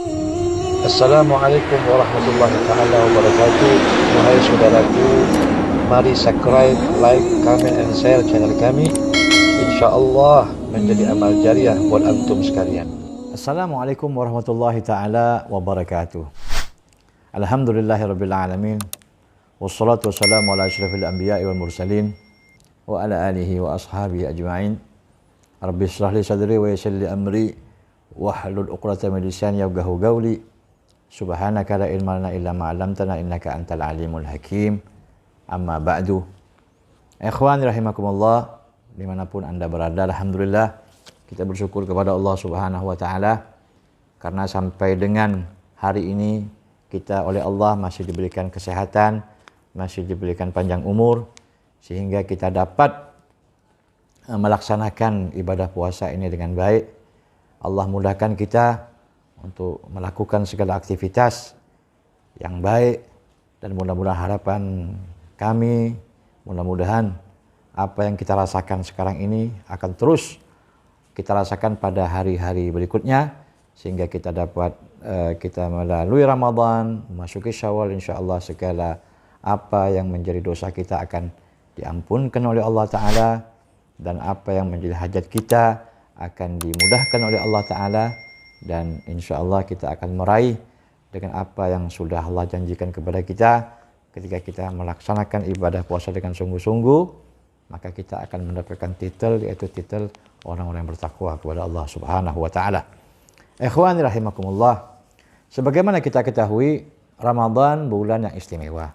Assalamualaikum warahmatullahi taala wabarakatuh. Wahai saudaraku, mari subscribe, like, comment, and share channel kami. InsyaAllah menjadi amal jariah buat antum sekalian. Assalamualaikum warahmatullahi taala wabarakatuh. Alhamdulillahirabbil alamin. Wassalatu wassalamu ala asyrafil anbiya'i wal mursalin wa ala alihi wa ashabihi ajma'in. Rabbi shrah li sadri wa yassir li amri wahlul 'uqdatam min lisani yafqahu qawli. Subhanaka la ilma lana illa ma 'allamtana innaka antal alimul hakim. Amma ba'du. Ikhwan rahimakumullah, dimanapun Anda berada, alhamdulillah kita bersyukur kepada Allah Subhanahu wa taala karena sampai dengan hari ini kita oleh Allah masih diberikan kesehatan, masih diberikan panjang umur sehingga kita dapat melaksanakan ibadah puasa ini dengan baik. Allah mudahkan kita untuk melakukan segala aktivitas yang baik, dan mudah-mudahan harapan kami, mudah-mudahan apa yang kita rasakan sekarang ini akan terus kita rasakan pada hari-hari berikutnya sehingga kita dapat kita melalui Ramadan, memasuki Syawal, insyaallah segala apa yang menjadi dosa kita akan diampunkan oleh Allah Ta'ala, dan apa yang menjadi hajat kita akan dimudahkan oleh Allah Ta'ala, dan insyaallah kita akan meraih dengan apa yang sudah Allah janjikan kepada kita. Ketika kita melaksanakan ibadah puasa dengan sungguh-sungguh, maka kita akan mendapatkan titel, yaitu titel orang-orang yang bertakwa kepada Allah Subhanahu wa taala. Ikhwani rahimakumullah, sebagaimana kita ketahui, Ramadan bulan yang istimewa.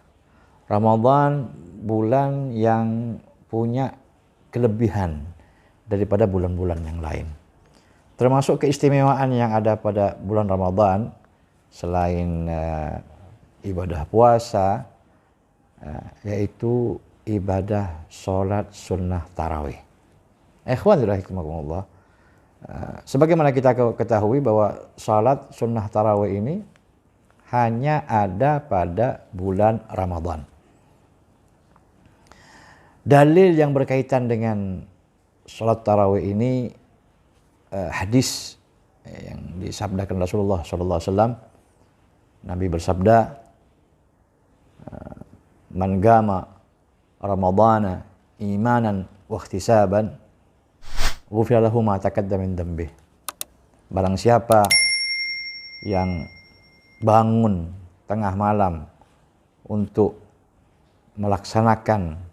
Ramadan bulan yang punya kelebihan daripada bulan-bulan yang lain. Termasuk keistimewaan yang ada pada bulan Ramadan selain ibadah puasa, yaitu ibadah sholat sunnah tarawih. Ikhwan rahimakumullah, sebagaimana kita ketahui bahwa sholat sunnah tarawih ini hanya ada pada bulan Ramadan. Dalil yang berkaitan dengan sholat tarawih ini hadis yang disabdakan Rasulullah SAW. Nabi bersabda, "Man gama Ramadana imanan wa ihtisaban, ghufira lahu ma taqaddama min dhanbihi." Barang siapa yang bangun tengah malam untuk melaksanakan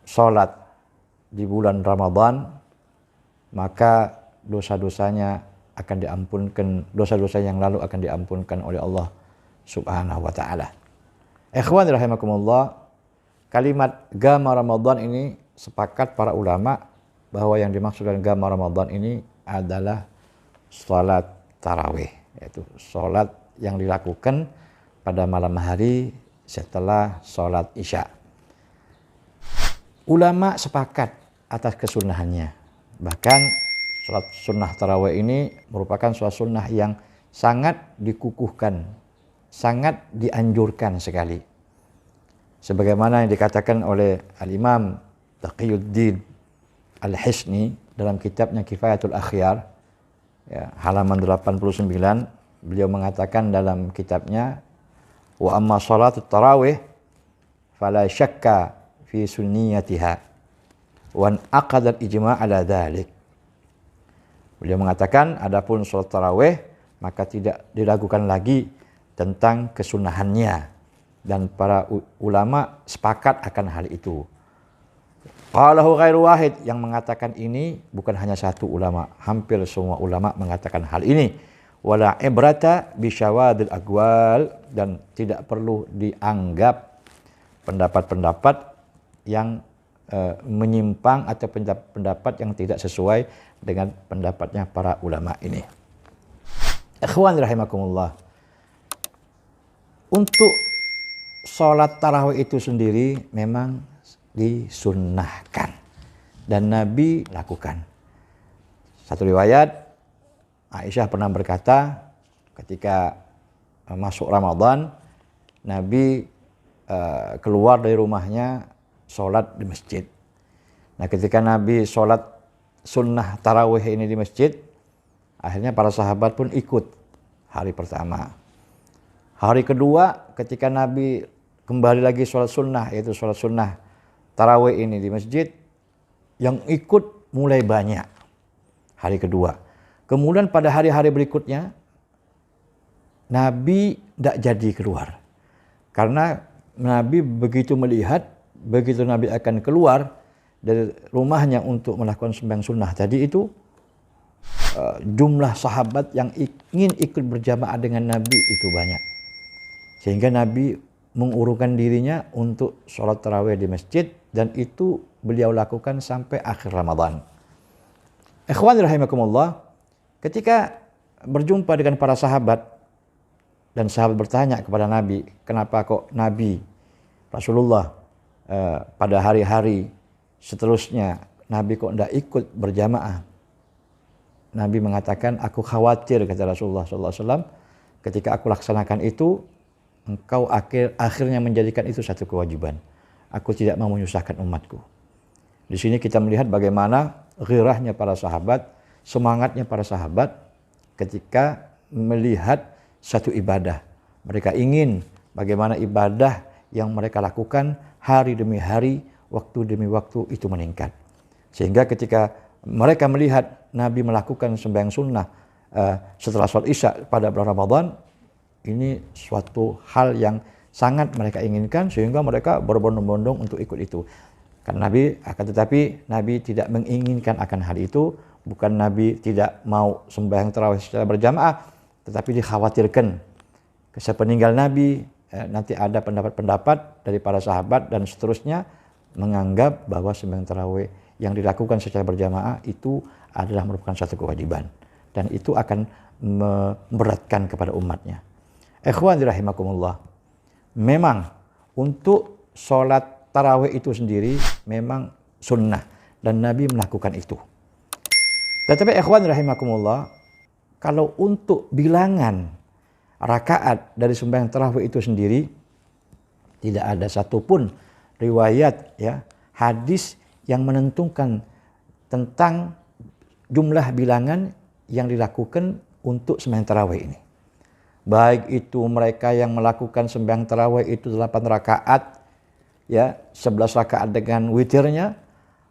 sholat di bulan Ramadan, maka dosa-dosanya akan diampunkan, dosa-dosa yang lalu akan diampunkan oleh Allah Subhanahu wa taala. Ikhwan rahimakumullah, kalimat gama Ramadan ini sepakat para ulama bahwa yang dimaksud dengan gama Ramadan ini adalah salat tarawih, yaitu salat yang dilakukan pada malam hari setelah salat Isya. Ulama sepakat atas kesunahannya. Bahkan sholat sunnah tarawih ini merupakan sholat sunnah yang sangat dikukuhkan, sangat dianjurkan sekali. Sebagaimana yang dikatakan oleh Al-Imam Taqiyuddin Al-Hisni dalam kitabnya Kifayatul Akhyar, ya, halaman 89, beliau mengatakan dalam kitabnya, "Wa amma sholatut tarawih fala syakka fi sunniyatiha wa aqadal ijma' ala dzalik." Beliau mengatakan, adapun salat tarawih maka tidak diragukan lagi tentang kesunahannya, dan para ulama sepakat akan hal itu. Qalahu ghairu wahid, yang mengatakan ini bukan hanya satu ulama, hampir semua ulama mengatakan hal ini. Wala ibrata bi syawadil aqwal, dan tidak perlu dianggap pendapat-pendapat yang menyimpang atau pendapat yang tidak sesuai dengan pendapatnya para ulama ini. Ikhwan rahimakumullah, untuk sholat tarawih itu sendiri memang disunnahkan dan Nabi lakukan. Satu riwayat, Aisyah pernah berkata ketika masuk Ramadan, Nabi keluar dari rumahnya sholat di masjid. Nah, ketika Nabi sholat sunnah tarawih ini di masjid, Akhirnya para sahabat pun ikut hari pertama. Hari kedua ketika Nabi kembali lagi sholat sunnah, yaitu sholat sunnah tarawih ini di masjid, yang ikut mulai banyak hari kedua. Kemudian pada hari-hari berikutnya Nabi tidak jadi keluar. Karena Nabi begitu melihat, begitu Nabi akan keluar dari rumahnya untuk melakukan sembahyang sunnah tadi itu, jumlah sahabat yang ingin ikut berjamaah dengan Nabi itu banyak. Sehingga Nabi mengurungkan dirinya untuk sholat tarawih di masjid, dan itu beliau lakukan sampai akhir Ramadan. Ikhwan rahimakumullah, ketika berjumpa dengan para sahabat dan sahabat bertanya kepada Nabi, kenapa kok Nabi Rasulullah pada hari-hari seterusnya Nabi kok tidak ikut berjamaah? Nabi mengatakan, aku khawatir, kata Rasulullah SAW, ketika aku laksanakan itu, engkau akhirnya menjadikan itu satu kewajiban. Aku tidak mau menyusahkan umatku. Di sini kita melihat bagaimana ghirahnya para sahabat, semangatnya para sahabat ketika melihat satu ibadah. Mereka ingin bagaimana ibadah yang mereka lakukan hari demi hari, waktu demi waktu itu meningkat. Sehingga ketika mereka melihat Nabi melakukan sembahyang sunnah setelah sholat Isya pada bulan Ramadan, ini suatu hal yang sangat mereka inginkan, sehingga mereka berbondong-bondong untuk ikut itu. Karena tetapi Nabi tidak menginginkan akan hal itu. Bukan Nabi tidak mau sembahyang tarawih secara berjamaah, tetapi dikhawatirkan sepeninggal Nabi nanti ada pendapat-pendapat dari para sahabat dan seterusnya menganggap bahwa sembahyang tarawih yang dilakukan secara berjamaah itu adalah merupakan satu kewajiban, dan itu akan memberatkan kepada umatnya. Ikhwan rahimakumullah, memang untuk sholat tarawih itu sendiri memang sunnah dan Nabi melakukan itu. Tetapi ikhwan rahimakumullah, kalau untuk bilangan rakaat dari sembahyang tarawih itu sendiri, tidak ada satupun riwayat hadis yang menentukan tentang jumlah bilangan yang dilakukan untuk sembahyang tarawih ini. Baik itu mereka yang melakukan sembahyang tarawih itu 8 rakaat, 11 rakaat dengan witirnya,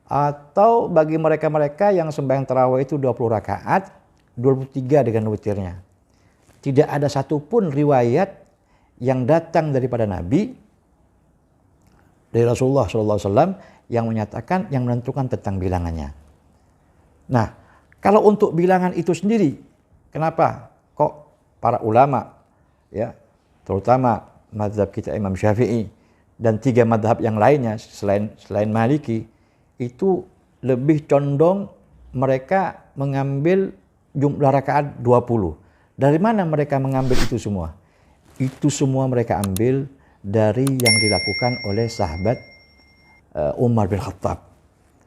atau bagi mereka-mereka yang sembahyang tarawih itu 20 rakaat, 23 dengan witirnya. Tidak ada satupun riwayat yang datang daripada Nabi, dari Rasulullah SAW, yang menyatakan, yang menentukan tentang bilangannya. Nah, kalau untuk bilangan itu sendiri, kenapa kok para ulama, terutama mazhab kita Imam Syafi'i dan 3 mazhab yang lainnya selain Maliki, itu lebih condong mereka mengambil jumlah rakaat 20. Dari mana mereka mengambil itu semua? Itu semua mereka ambil dari yang dilakukan oleh sahabat Umar bin Khattab.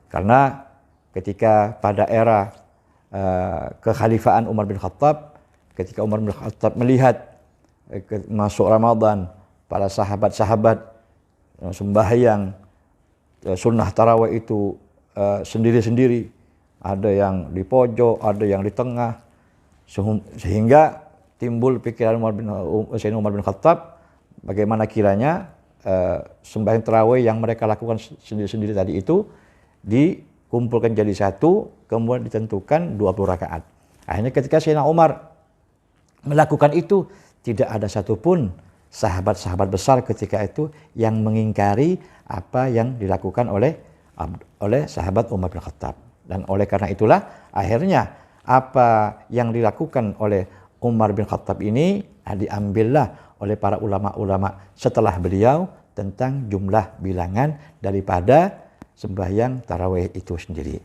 Karena ketika pada era kekhalifaan Umar bin Khattab, ketika Umar bin Khattab melihat masuk Ramadan, para sahabat-sahabat sembahyang sunnah tarawih itu sendiri-sendiri, ada yang di pojok, ada yang di tengah, sehingga timbul pikiran Sayyidina Umar bin Khattab, bagaimana kiranya sembahyang tarawih yang mereka lakukan sendiri-sendiri tadi itu dikumpulkan jadi satu, kemudian ditentukan 20 rakaat. Akhirnya ketika Sayyidina Umar melakukan itu, tidak ada satupun sahabat-sahabat besar ketika itu yang mengingkari apa yang dilakukan oleh sahabat Umar bin Khattab. Dan oleh karena itulah akhirnya apa yang dilakukan oleh Umar bin Khattab ini diambillah oleh para ulama-ulama setelah beliau tentang jumlah bilangan daripada sembahyang tarawih itu sendiri.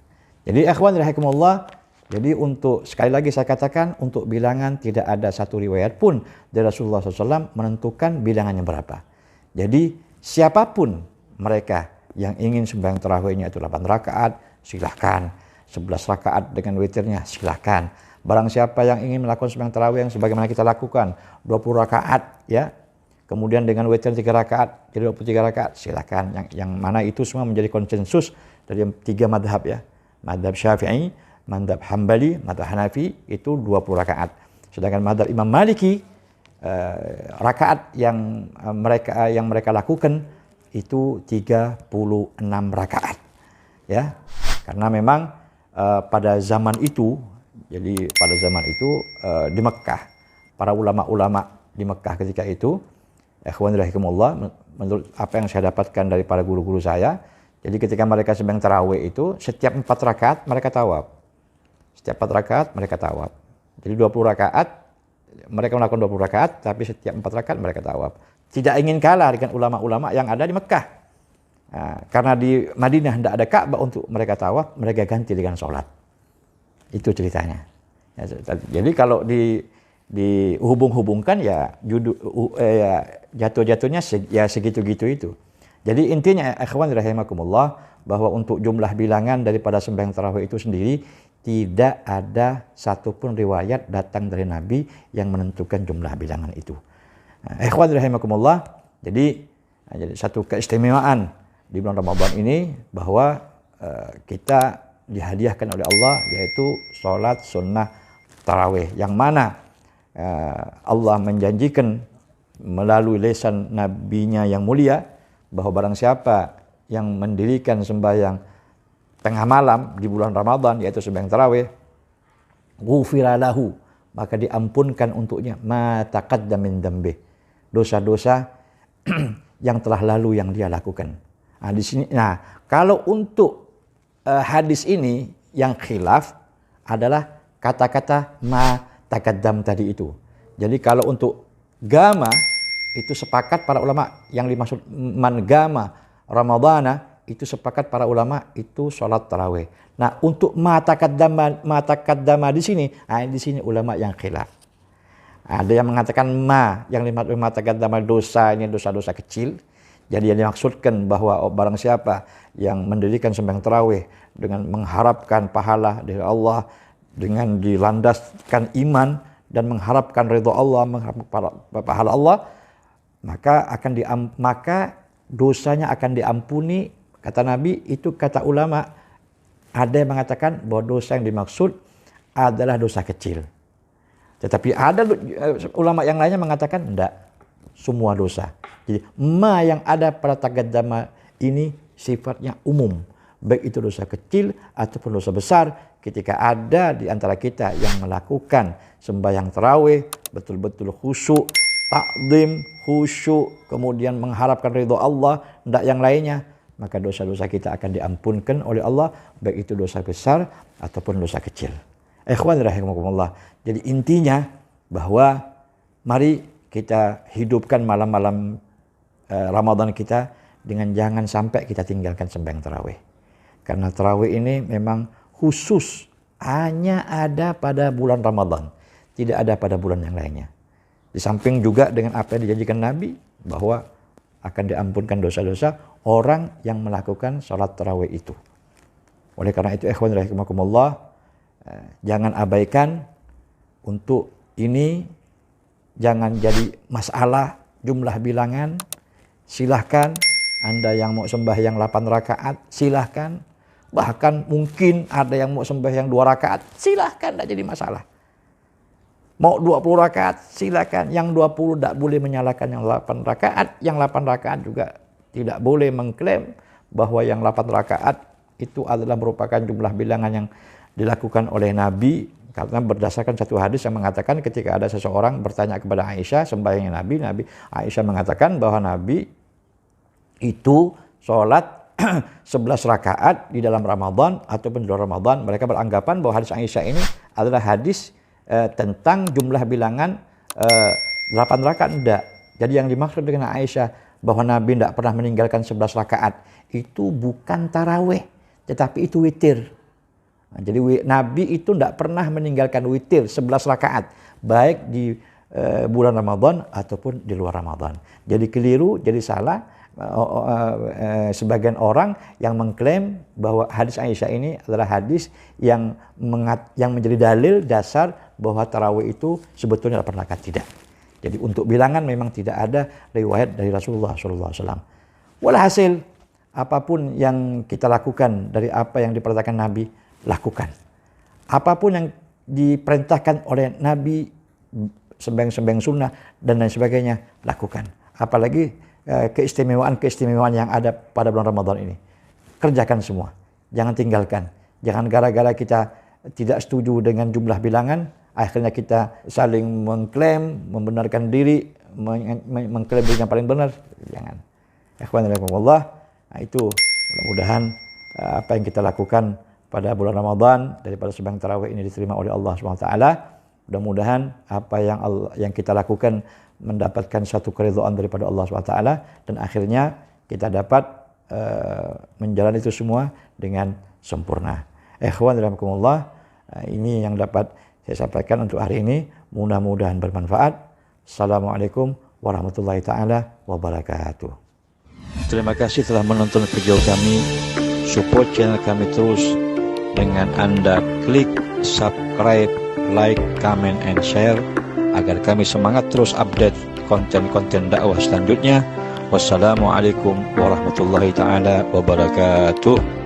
Jadi ikhwan rahimakumullah, jadi untuk sekali lagi saya katakan, untuk bilangan tidak ada satu riwayat pun dari Rasulullah SAW menentukan bilangannya berapa. Jadi siapapun mereka yang ingin sembahyang tarawihnya itu 8 rakaat, silahkan. 11 rakaat dengan witirnya, silahkan. Barang siapa yang ingin melakukan sembahyang tarawih yang sebagaimana kita lakukan, 20 rakaat kemudian dengan witir 3 rakaat, jadi 23 rakaat, silahkan. Yang mana itu semua menjadi konsensus dari 3 madhab Madhab Syafi'i, Mazhab Hambali, mazhab Hanafi itu 20 rakaat. Sedangkan mazhab Imam Maliki rakaat yang mereka lakukan itu 36 rakaat. Ya. Karena memang pada zaman itu, jadi pada zaman itu di Mekah, para ulama-ulama di Mekah ketika itu, ikhwan rahimakumullah, menurut apa yang saya dapatkan dari para guru-guru saya, jadi ketika mereka sembahyang tarawih itu setiap 4 rakaat mereka tawaf. Setiap 4 rakaat mereka tawaf. Jadi 20 rakaat mereka melakukan 20 rakaat, tapi setiap 4 rakaat mereka tawaf. Tidak ingin kalah dengan ulama-ulama yang ada di Mekah. Nah, karena di Madinah tidak ada Ka'bah untuk mereka tawaf, mereka ganti dengan sholat. Itu ceritanya. Jadi kalau dihubung-hubungkan ya jatuh-jatuhnya ya segitu-gitu itu. Jadi intinya ikhwan rahimakumullah, bahwa untuk jumlah bilangan daripada sembahyang tarawih itu sendiri tidak ada satupun riwayat datang dari Nabi yang menentukan jumlah bilangan itu. Ikhwan rahimakumullah, jadi satu keistimewaan di bulan Ramadan ini bahwa kita dihadiahkan oleh Allah yaitu sholat sunnah tarawih, yang mana Allah menjanjikan melalui lisan nabinya yang mulia bahwa barang siapa yang mendirikan sembahyang tengah malam di bulan Ramadan, yaitu sembahyang tarawih, ghufira lahu, maka diampunkan untuknya ma taqaddama min dzambi, dosa-dosa yang telah lalu yang dia lakukan. Nah, di sini, kalau untuk hadis ini yang khilaf adalah kata-kata ma taqaddam tadi itu. Jadi kalau untuk gama itu sepakat para ulama, yang dimaksud man gama Ramadana itu sepakat para ulama itu sholat tarawih. Nah, untuk mata kaddama di sini ulama yang khilaf. Ada yang mengatakan yang mata kaddama dosa ini dosa-dosa kecil. Jadi yang dimaksudkan bahwa barang siapa yang mendirikan sembahyang tarawih dengan mengharapkan pahala dari Allah, dengan dilandaskan iman dan mengharapkan ridha Allah, mengharapkan pahala Allah, maka dosanya akan diampuni. Kata Nabi, itu kata ulama. Ada yang mengatakan bahwa dosa yang dimaksud adalah dosa kecil. Tetapi ada ulama yang lainnya mengatakan enggak, semua dosa. Jadi yang ada pada taqaddama ini sifatnya umum, baik itu dosa kecil ataupun dosa besar. Ketika ada di antara kita yang melakukan sembahyang tarawih betul-betul khusyuk, takzim, khusyuk, kemudian mengharapkan ridho Allah, tidak yang lainnya, maka dosa-dosa kita akan diampunkan oleh Allah, baik itu dosa besar ataupun dosa kecil. Ikhwan rahimakumullah. Jadi intinya bahwa mari kita hidupkan malam-malam Ramadan kita dengan jangan sampai kita tinggalkan sembahyang tarawih. Karena tarawih ini memang khusus hanya ada pada bulan Ramadan, tidak ada pada bulan yang lainnya. Di samping juga dengan apa yang dijanjikan Nabi bahwa akan diampunkan dosa-dosa orang yang melakukan sholat tarawih itu. Oleh karena itu ikhwan rahimakumullah, jangan abaikan untuk ini, jangan jadi masalah jumlah bilangan. Silahkan Anda yang mau sembahyang 8 rakaat, silahkan. Bahkan mungkin ada yang mau sembahyang 2 rakaat, silahkan, tidak jadi masalah. Mau 20 rakaat, silakan. Yang 20 tidak boleh menyalahkan yang 8 rakaat. Yang 8 rakaat juga tidak boleh mengklaim bahwa yang 8 rakaat itu adalah merupakan jumlah bilangan yang dilakukan oleh Nabi. Karena berdasarkan satu hadis yang mengatakan ketika ada seseorang bertanya kepada Aisyah sembahyangnya Nabi Aisyah mengatakan bahwa Nabi itu sholat 11 rakaat di dalam Ramadan ataupun di luar Ramadan. Mereka beranggapan bahwa hadis Aisyah ini adalah hadis tentang jumlah bilangan 8 rakaat. Enggak. Jadi yang dimaksud dengan Aisyah bahwa Nabi tidak pernah meninggalkan 11 rakaat itu bukan tarawih, tetapi itu witir. Nah, jadi Nabi itu tidak pernah meninggalkan witir 11 rakaat baik di bulan Ramadan ataupun di luar Ramadan. Jadi keliru, jadi salah sebagian orang yang mengklaim bahwa hadis Aisyah ini adalah hadis yang menjadi dalil dasar bahwa tarawih itu sebetulnya 8 rakaat. Tidak. Jadi untuk bilangan memang tidak ada riwayat dari Rasulullah SAW. Walhasil apapun yang kita lakukan dari apa yang diperintahkan Nabi, lakukan. Apapun yang diperintahkan oleh Nabi, sembahyang sunnah dan lain sebagainya, lakukan. Apalagi keistimewaan yang ada pada bulan Ramadan ini. Kerjakan semua. Jangan tinggalkan. Jangan gara-gara kita tidak setuju dengan jumlah bilangan, akhirnya kita saling mengklaim, membenarkan diri, mengklaim diri yang paling benar. Jangan. Ikhwanillah, itu mudah-mudahan apa yang kita lakukan pada bulan Ramadan daripada sembahyang tarawih ini diterima oleh Allah SWT. Mudah-mudahan apa yang kita lakukan mendapatkan satu keridhaan daripada Allah SWT, dan akhirnya kita dapat menjalani itu semua dengan sempurna. Ikhwan rahimakumullah, ini yang dapat saya sampaikan untuk hari ini. Mudah-mudahan bermanfaat. Assalamualaikum warahmatullahi taala wabarakatuh. Terima kasih telah menonton video kami. Support channel kami terus dengan Anda klik subscribe, like, comment, and share agar kami semangat terus update konten-konten dakwah selanjutnya. Wassalamualaikum warahmatullahi taala wabarakatuh.